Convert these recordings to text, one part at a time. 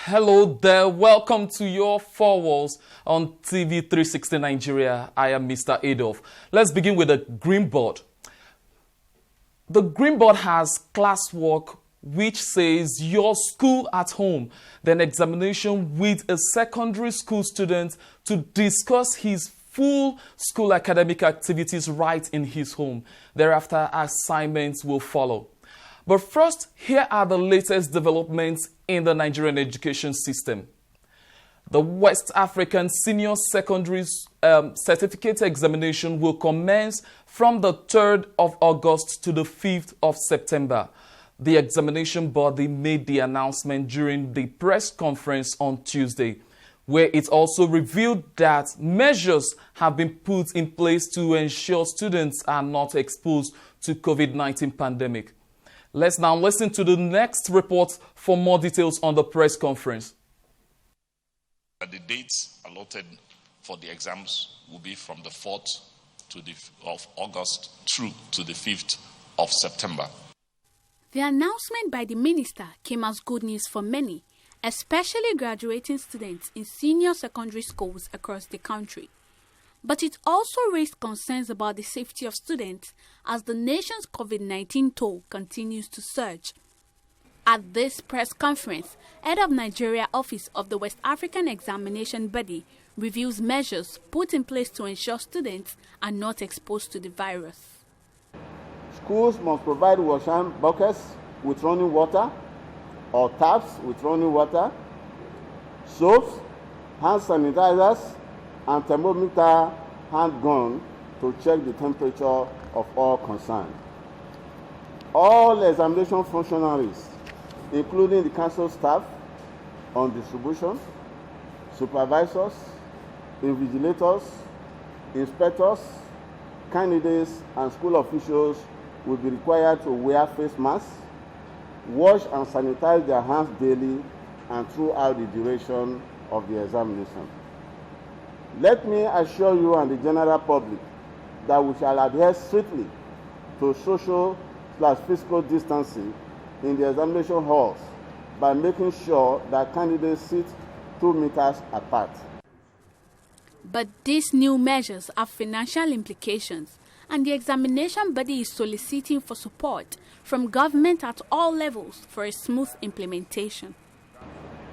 Hello there, welcome to your Four Walls on TV 360 Nigeria. I am Mr. Adolf. Let's begin with the Green Board. The Green Board has classwork which says your school at home, then examination with a secondary school student to discuss his full school academic activities right in his home. Thereafter, assignments will follow. But first, here are the latest developments in the Nigerian education system. The West African Senior Secondary Certificate Examination will commence from the 3rd of August to the 5th of September. The examination body made the announcement during the press conference on Tuesday, where it also revealed that measures have been put in place to ensure students are not exposed to COVID-19 pandemic. Let's now listen to the next report for more details on the press conference. The dates allotted for the exams will be from the 4th of August through to the 5th of September. The announcement by the minister came as good news for many, especially graduating students in senior secondary schools across the country. But it also raised concerns about the safety of students as the nation's COVID-19 toll continues to surge. At this press conference, Head of Nigeria Office of the West African Examination Body reviews measures put in place to ensure students are not exposed to the virus. Schools must provide washhand buckets with running water or taps with running water, soaps, hand sanitizers, and thermometer hand gun to check the temperature of all concerned. All examination functionaries, including the council staff on distribution, supervisors, invigilators, inspectors, candidates, and school officials will be required to wear face masks, wash and sanitize their hands daily and throughout the duration of the examination. Let me assure you and the general public that we shall adhere strictly to social/physical distancing in the examination halls by making sure that candidates sit 2 meters apart. But these new measures have financial implications, and the examination body is soliciting for support from government at all levels for a smooth implementation.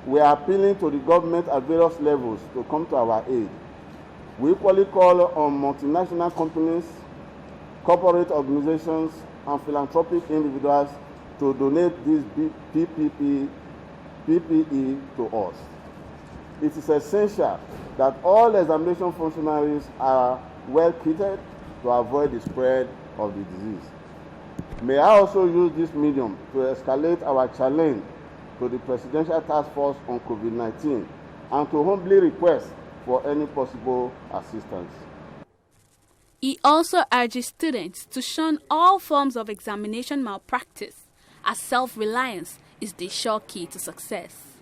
We are appealing to the government at various levels to come to our aid. We equally call on multinational companies, corporate organizations, and philanthropic individuals to donate this PPE to us. It is essential that all examination functionaries are well kitted to avoid the spread of the disease. May I also use this medium to escalate our challenge to the Presidential Task Force on COVID-19 and to humbly request for any possible assistance. He also urges students to shun all forms of examination malpractice, as self-reliance is the sure key to success.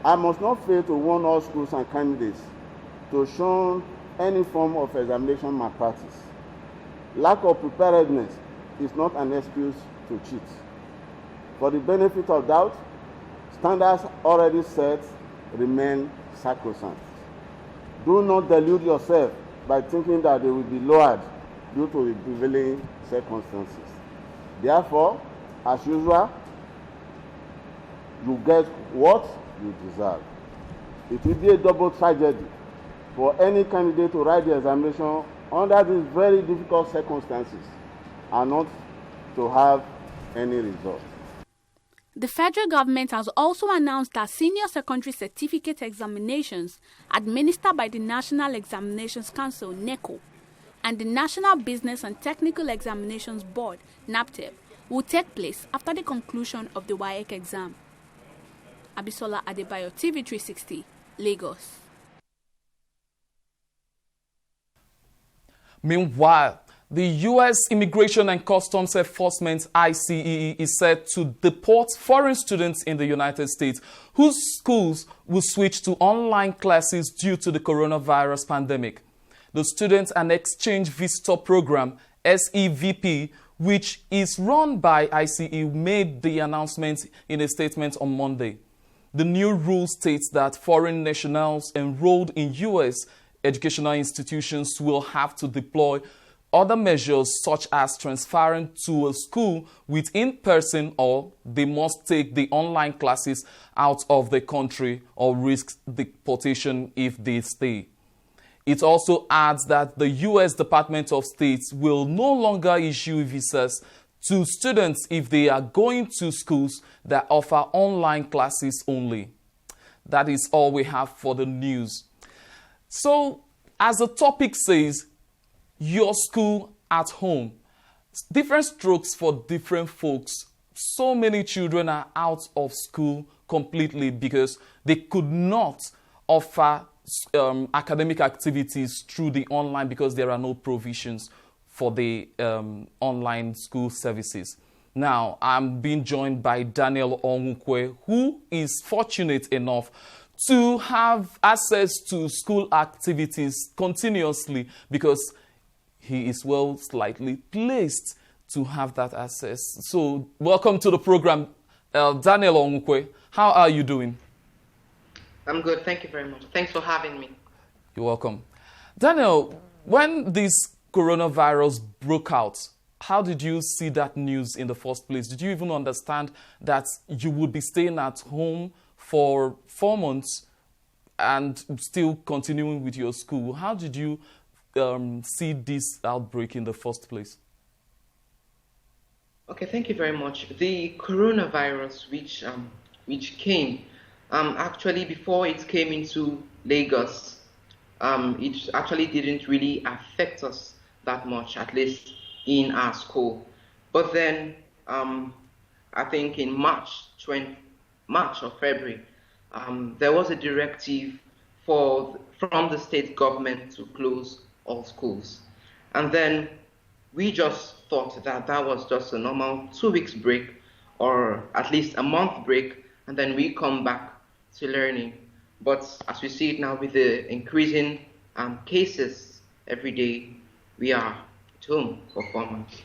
I must not fail to warn all schools and candidates to shun any form of examination malpractice. Lack of preparedness is not an excuse to cheat. For the benefit of doubt, standards already set remain sacrosanct. Do not delude yourself by thinking that they will be lowered due to the prevailing circumstances. Therefore, as usual, you get what you deserve. It will be a double tragedy for any candidate to write the examination under these very difficult circumstances and not to have any result. The federal government has also announced that senior secondary certificate examinations administered by the National Examinations Council, NECO, and the National Business and Technical Examinations Board, NABTEB, will take place after the conclusion of the WAEC exam. Abisola Adebayo, TV 360, Lagos. Meanwhile, the U.S. Immigration and Customs Enforcement, ICE, is set to deport foreign students in the United States whose schools will switch to online classes due to the coronavirus pandemic. The Student and Exchange Visitor Program, SEVP, which is run by ICE, made the announcement in a statement on Monday. The new rule states that foreign nationals enrolled in U.S. educational institutions will have to deploy other measures such as transferring to a school with in-person, or they must take the online classes out of the country or risk deportation if they stay. It also adds that the U.S. Department of State will no longer issue visas to students if they are going to schools that offer online classes only. That is all we have for the news. So, as the topic says, your school at home. Different strokes for different folks. So many children are out of school completely because they could not offer academic activities through the online because there are no provisions for the online school services. Now, I'm being joined by Daniel Onwukwe, who is fortunate enough to have access to school activities continuously because he is well slightly placed to have that access. So, welcome to the program, Daniel Onwukwe. How are you doing? I'm good. Thank you very much. Thanks for having me. You're welcome. Daniel, when this coronavirus broke out, how did you see that news in the first place? Did you even understand that you would be staying at home for 4 months and still continuing with your school? How did you see this outbreak in the first place? Okay, thank you very much. The coronavirus, which came, actually before it came into Lagos, it actually didn't really affect us that much, at least in our school. But then, I think in March or February, there was a directive from the state government to close all schools. And then we just thought that that was just a normal 2 weeks break, or at least a month break, and then we come back to learning. But as we see it now with the increasing cases every day, we are at home for 4 months.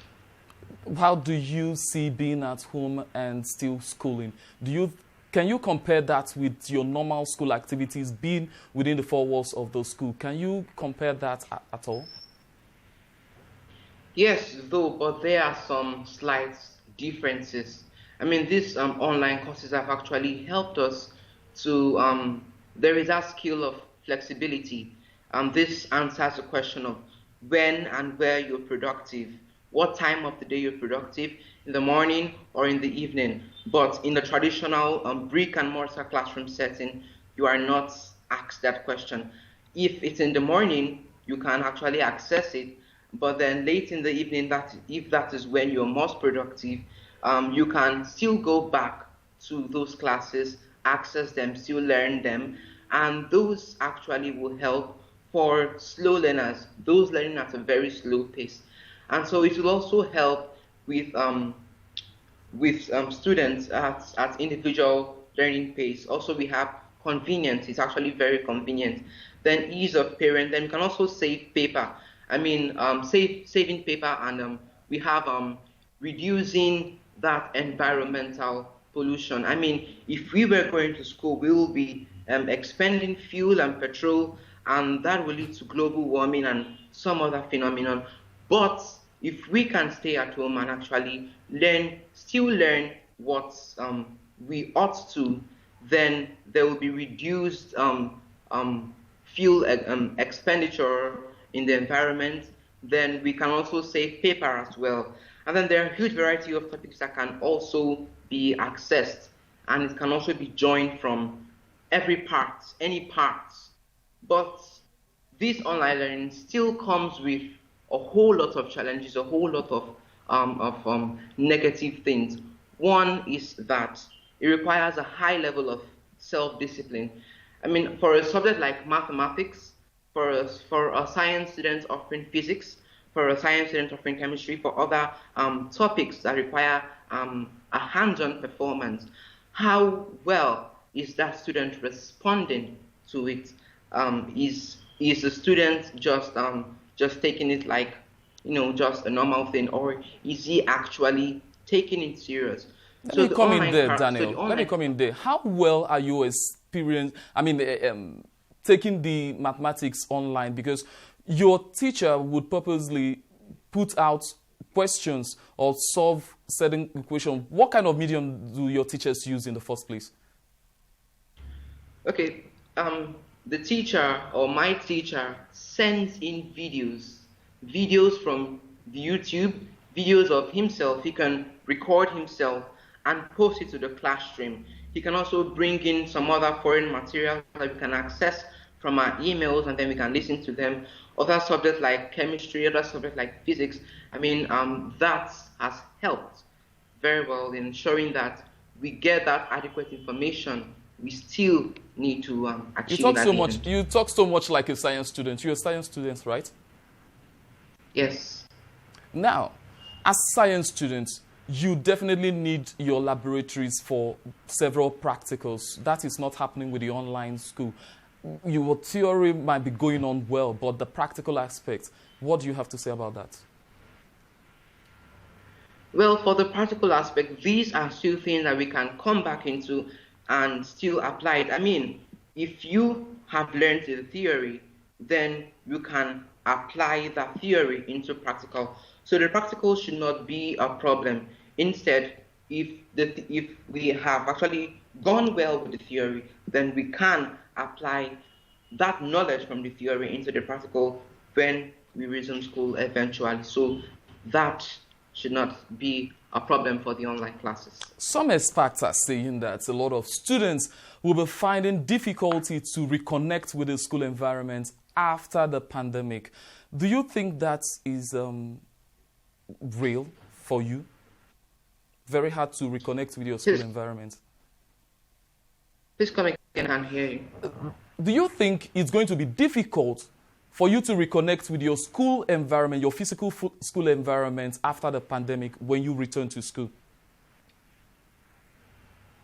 How do you see being at home and still schooling? Can you compare that with your normal school activities being within the four walls of the school? Can you compare that at all? Yes, though, but there are some slight differences. I mean, these online courses have actually helped us to, there is a skill of flexibility. This answers the question of when and where you're productive, what time of the day you're productive, in the morning or in the evening. But in the traditional brick and mortar classroom setting, you are not asked that question. If it's in the morning, you can actually access it, but then late in the evening, if that is when you're most productive, you can still go back to those classes, access them, still learn them, and those actually will help for slow learners, those learning at a very slow pace. And so it will also help with students at individual learning pace. Also, we have convenience. It's actually very convenient. Then ease of parent. Then we can also save paper. I mean, saving paper, and we have reducing that environmental pollution. I mean, if we were going to school, we will be expending fuel and petrol, and that will lead to global warming and some other phenomenon. But if we can stay at home and actually still learn what we ought to, then there will be reduced fuel expenditure in the environment. Then we can also save paper as well. And then there are a huge variety of topics that can also be accessed, and it can also be joined from any parts. But this online learning still comes with a whole lot of challenges, a whole lot of negative things. One is that it requires a high level of self-discipline. I mean, for a subject like mathematics, for a science student offering physics, for a science student offering chemistry, for other topics that require a hands-on performance, how well is that student responding to it? Is the student just taking it like, just a normal thing, or is he actually taking it serious? Let So me the come in online there, class, so Daniel. the Let me online, come in there. How well are you taking the mathematics online? Because your teacher would purposely put out questions or solve certain equations. What kind of medium do your teachers use in the first place? okay, the teacher or my teacher sends in videos from YouTube, videos of himself. He can record himself and post it to the classroom. He can also bring in some other foreign material that we can access from our emails, and then we can listen to them. Other subjects like chemistry, other subjects like physics. I mean, that has helped very well in ensuring that we get that adequate information. We still need to achieve at the end. You talk so much like a science student. You're a science student, right? Yes. Now, as science students, you definitely need your laboratories for several practicals. That is not happening with the online school. Your theory might be going on well, but the practical aspect, what do you have to say about that? Well, for the practical aspect, these are still things that we can come back into and still apply it. I mean, if you have learned the theory, then you can apply that theory into practical. So the practical should not be a problem. Instead, if we have actually gone well with the theory, then we can apply that knowledge from the theory into the practical when we resume school eventually. So that should not be a problem for the online classes. Some experts are saying that a lot of students will be finding difficulty to reconnect with the school environment after the pandemic. Do you think that is real for you? Very hard to reconnect with your school environment. Please come again, I can't hear you. Do you think it's going to be difficult for you to reconnect with your school environment, your physical school environment after the pandemic when you return to school?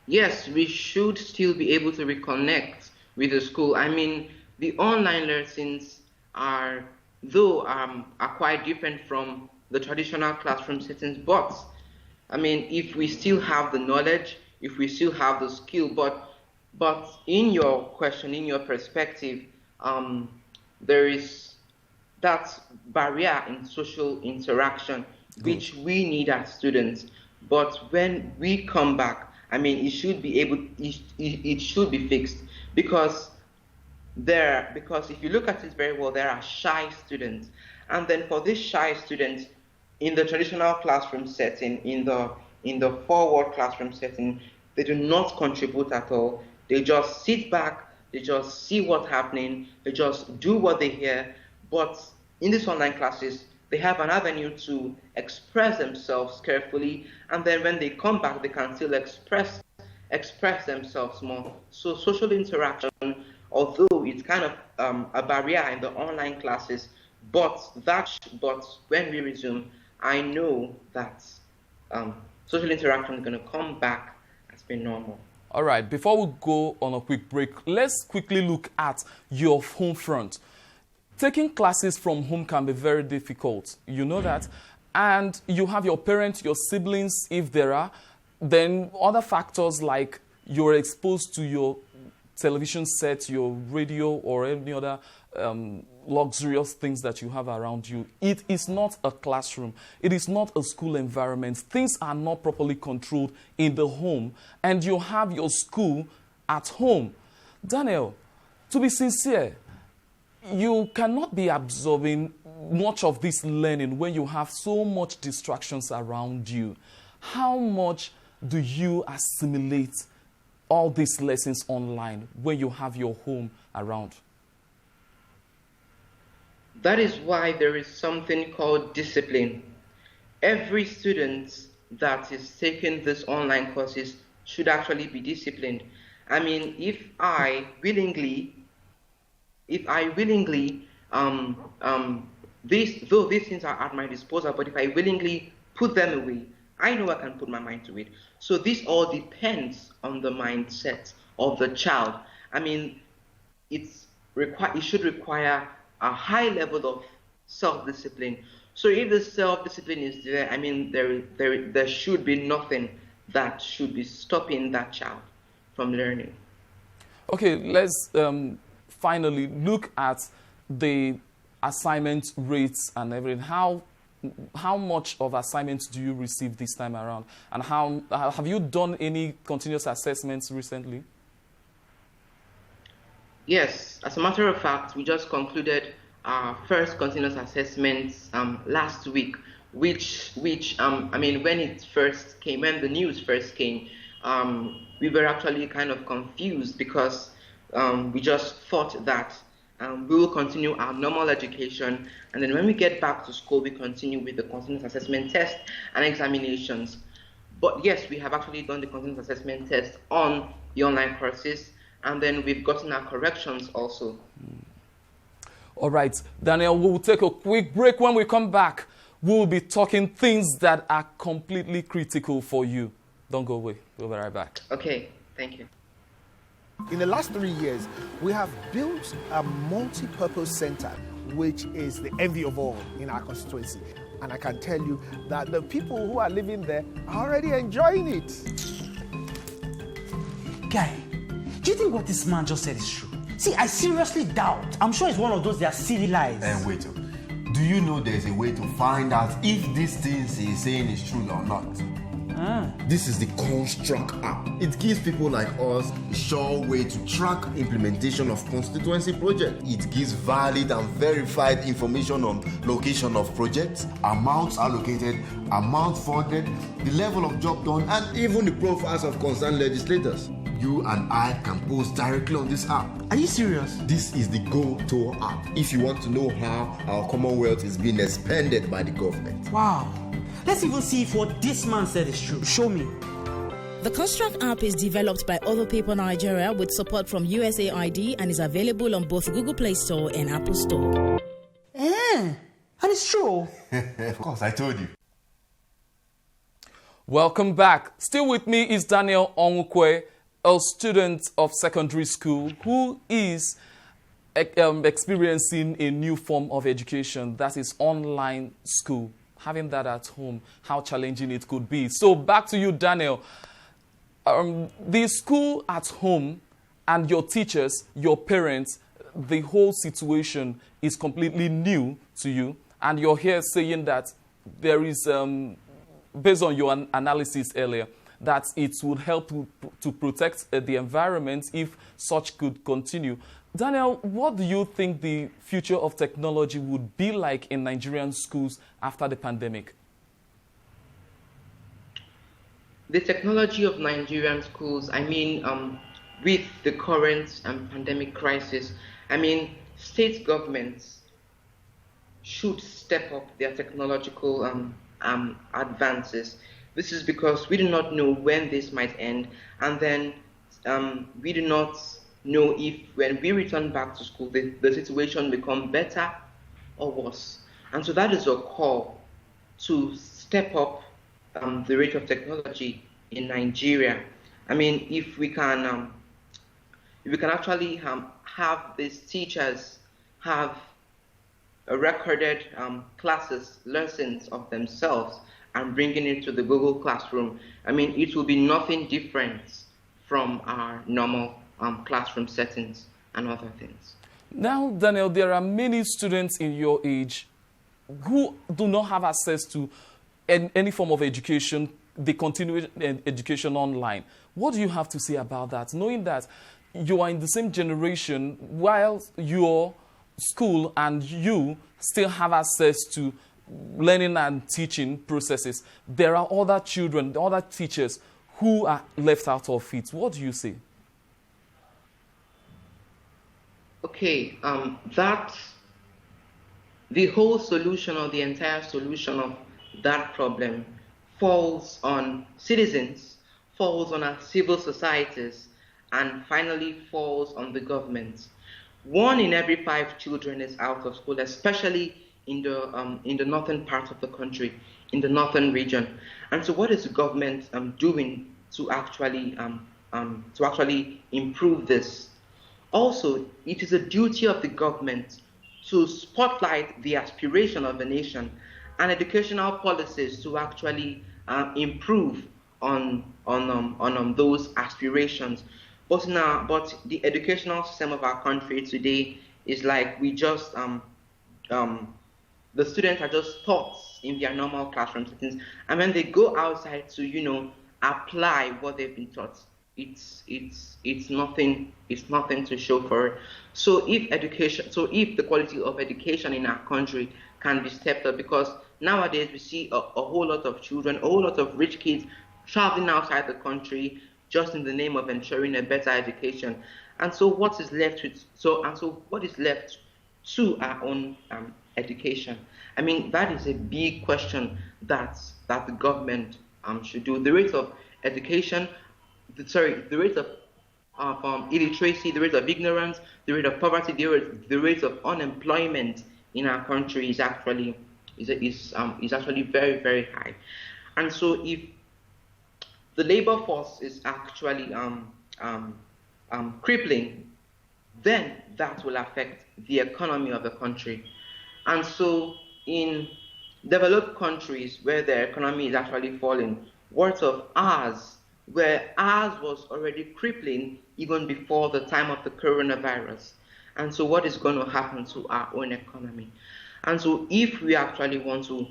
Yes, we should still be able to reconnect with the school. I mean, the online lessons are quite different from the traditional classroom settings, but I mean, if we still have the knowledge, if we still have the skill, but in your question, in your perspective, there is that barrier in social interaction, which we need as students. But when we come back, I mean, it should be fixed because if you look at it very well, there are shy students, and then for these shy students in the traditional classroom setting, in the forward classroom setting, they do not contribute at all. They just sit back, they just see what's happening, they just do what they hear. But in these online classes, they have an avenue to express themselves carefully, and then when they come back, they can still express themselves more. So social interaction, although it's kind of a barrier in the online classes, but when we resume, I know that social interaction is going to come back as being normal. All right, before we go on a quick break, let's quickly look at your home front. Taking classes from home can be very difficult, you know that, and you have your parents, your siblings, if there are, then other factors like you're exposed to your television set, your radio, or any other luxurious things that you have around you. It is not a classroom. It is not a school environment. Things are not properly controlled in the home, and you have your school at home. Daniel, to be sincere, you cannot be absorbing much of this learning when you have so much distractions around you. How much do you assimilate all these lessons online when you have your home around? That is why there is something called discipline. Every student that is taking these online courses should actually be disciplined. I mean, if I willingly, these things are at my disposal, but if I willingly put them away, I know I can put my mind to it. So this all depends on the mindset of the child. I mean, it should require a high level of self-discipline. So if the self-discipline is there, I mean, there should be nothing that should be stopping that child from learning. Okay, let's finally look at the assignment rates and everything. How much of assignments do you receive this time around? And how have you done any continuous assessments recently? Yes, as a matter of fact, we just concluded our first continuous assessments last week, which I mean, when the news first came, we were actually kind of confused because we just thought that we will continue our normal education, and then when we get back to school, we continue with the continuous assessment test and examinations. But yes, we have actually done the continuous assessment test on the online courses, and then we've gotten our corrections also. All right, Daniel, we'll take a quick break. When we come back, we'll be talking things that are completely critical for you. Don't go away. We'll be right back. Okay, thank you. In the last 3 years, we have built a multi-purpose center, which is the envy of all in our constituency. And I can tell you that the people who are living there are already enjoying it. Guy, do you think what this man just said is true? See, I seriously doubt. I'm sure it's one of those their silly lies. And wait, do you know there's a way to find out if these things he's saying is true or not? This is the Construct app. It gives people like us a sure way to track implementation of constituency projects. It gives valid and verified information on location of projects, amounts allocated, amount funded, the level of job done, and even the profiles of concerned legislators. You and I can post directly on this app. Are you serious? This is the Go-To app if you want to know how our Commonwealth is being expanded by the government. Wow. Let's even see if what this man said is true. Show me. The Construct app is developed by Other People Nigeria with support from USAID and is available on both Google Play Store and Apple Store. And it's true. Of course, I told you. Welcome back. Still with me is Daniel Onwukwe, a student of secondary school who is experiencing a new form of education, that is online school. Having that at home, how challenging it could be. So back to you, Daniel. The school at home and your teachers, your parents, the whole situation is completely new to you. And you're here saying that there is, based on your analysis earlier, that it would help to protect the environment if such could continue. Daniel, what do you think the future of technology would be like in Nigerian schools after the pandemic? The technology of Nigerian schools, I mean, with the current pandemic crisis, I mean, state governments should step up their technological advances. This is because we do not know when this might end, and then we do not know if when we return back to school, the situation become better or worse. And so that is a call to step up the rate of technology in Nigeria. I mean, if we can actually have these teachers have a recorded classes, lessons of themselves and bringing it to the Google Classroom, I mean, it will be nothing different from our normal classroom settings and other things. Now, Daniel, there are many students in your age who do not have access to any form of education, the continuing education online. What do you have to say about that, knowing that you are in the same generation while your school and you still have access to learning and teaching processes? There are other children, other teachers who are left out of it. What do you say? Okay, the whole solution or the entire solution of that problem falls on citizens, falls on our civil societies, and finally falls on the government. 1 in every 5 children is out of school, especially in the northern part of the country, in the northern region. And so what is the government doing to actually improve this? Also, it is a duty of the government to spotlight the aspiration of the nation and educational policies to actually improve on those aspirations. But the educational system of our country today is like we just the students are just taught in their normal classroom settings, and when they go outside to apply what they've been taught, it's nothing to show for it. So if the quality of education in our country can be stepped up, because nowadays we see a whole lot of children, a whole lot of rich kids traveling outside the country just in the name of ensuring a better education. And so what is left to our own education? I mean, that is a big question that the government should do. The rate of education, the rate of illiteracy, the rate of ignorance, the rate of poverty, the rate of unemployment in our country is actually very, very high. And so if the labor force is actually crippling, then that will affect the economy of the country. And so in developed countries where their economy is actually falling, words of ours, where ours was already crippling even before the time of the coronavirus. And so what is going to happen to our own economy? And so if we actually want to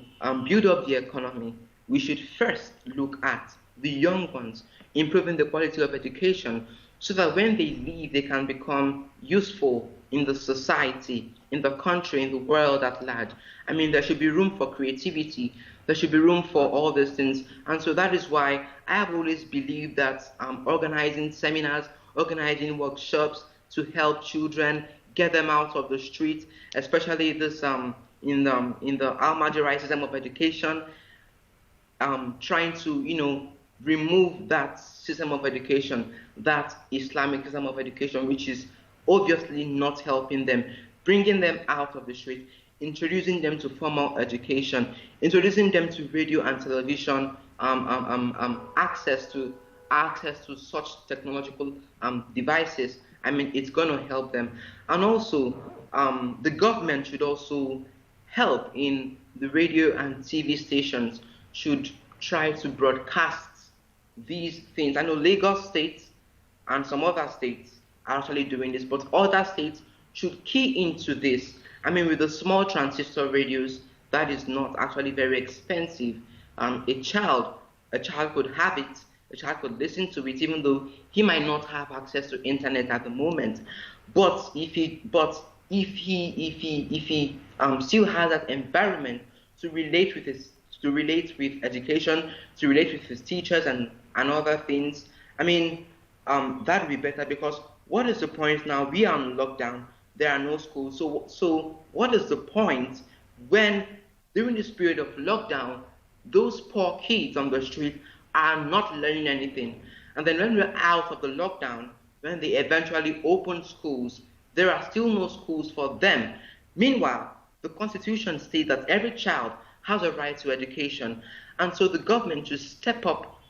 build up the economy, we should first look at the young ones, improving the quality of education, so that when they leave, they can become useful in the society, in the country, in the world at large. I mean, there should be room for creativity. There should be room for all these things. And so that is why I have always believed that organizing seminars, organizing workshops to help children, get them out of the street, especially this in the Al-Majiri system of education, trying to remove that system of education, that Islamic system of education, which is obviously not helping them, bringing them out of the street, introducing them to formal education, introducing them to radio and television, access to such technological devices. I mean, it's going to help them. And also, the government should also help in the radio and TV stations, should try to broadcast these things. I know Lagos State and some other states are actually doing this, but other states should key into this. I mean, with the small transistor radios, that is not actually very expensive. A child could have it, a child could listen to it, even though he might not have access to internet at the moment. But if he still has that environment to relate with education, to relate with his teachers and other things, I mean, that would be better, because what is the point now? We are on lockdown. There are no schools. So what is the point when, during this period of lockdown, those poor kids on the street are not learning anything? And then when we're out of the lockdown, when they eventually open schools, there are still no schools for them. Meanwhile, the Constitution states that every child has a right to education. And so the government should step up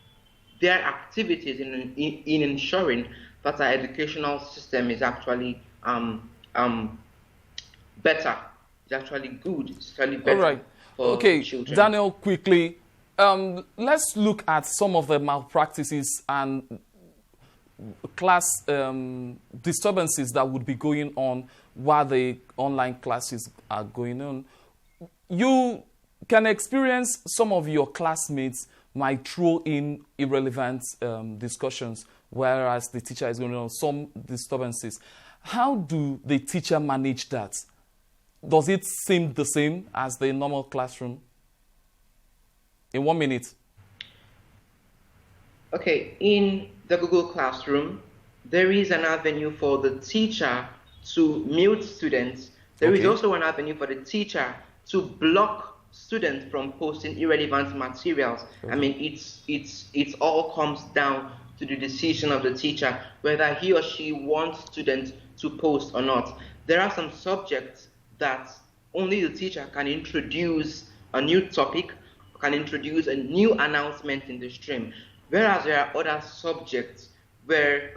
their activities in ensuring that our educational system is actually better. It's actually good. It's actually better. All right. For children. Daniel, quickly, let's look at some of the malpractices and class disturbances that would be going on while the online classes are going on. You can experience some of your classmates might throw in irrelevant discussions, whereas the teacher is going on some disturbances. How do the teacher manage that? Does it seem the same as the normal classroom? In 1 minute. Okay, in the Google Classroom, there is an avenue for the teacher to mute students. There is also an avenue for the teacher to block students from posting irrelevant materials. I mean, it all comes down to the decision of the teacher, whether he or she wants students to post or not. There are some subjects that only the teacher can introduce a new topic, can introduce a new announcement in the stream, whereas there are other subjects where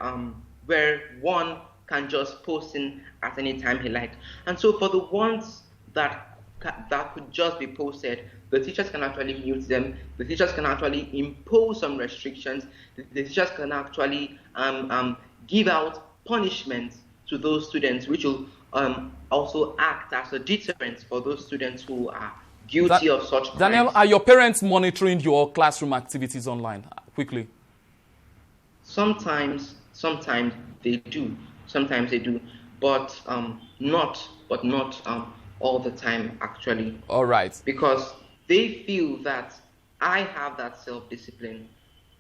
one can just post in at any time he likes. And so for the ones that that could just be posted. The teachers can actually mute them. The teachers can actually impose some restrictions. The teachers can actually give out punishments to those students, which will also act as a deterrent for those students who are guilty of such crimes. Daniel, are your parents monitoring your classroom activities online? Quickly. Sometimes they do. Sometimes they do, but not all the time, actually. All right. Because they feel that I have that self-discipline.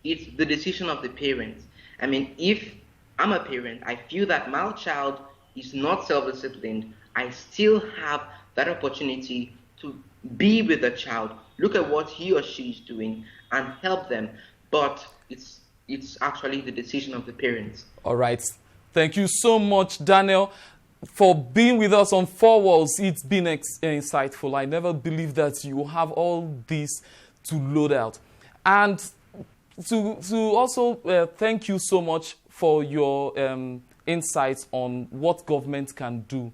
It's the decision of the parents. I mean, if I'm a parent, I feel that my child is not self-disciplined, I still have that opportunity to be with the child, look at what he or she is doing, and help them. But it's actually the decision of the parents. All right. Thank you so much, Daniel, for being with us on Four Walls. It's been insightful. I never believed that you have all this to load out. And to also thank you so much for your insights on what government can do.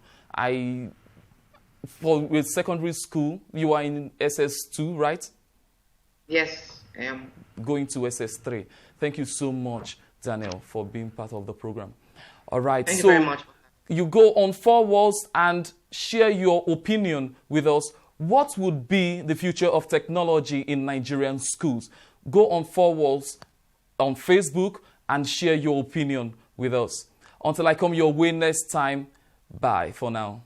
With secondary school, you are in SS2, right? Yes, I am. Going to SS3. Thank you so much, Daniel, for being part of the program. All right. Thank you very much. You go on Four Walls and share your opinion with us. What would be the future of technology in Nigerian schools? Go on Four Walls on Facebook and share your opinion with us. Until I come your way next time, bye for now.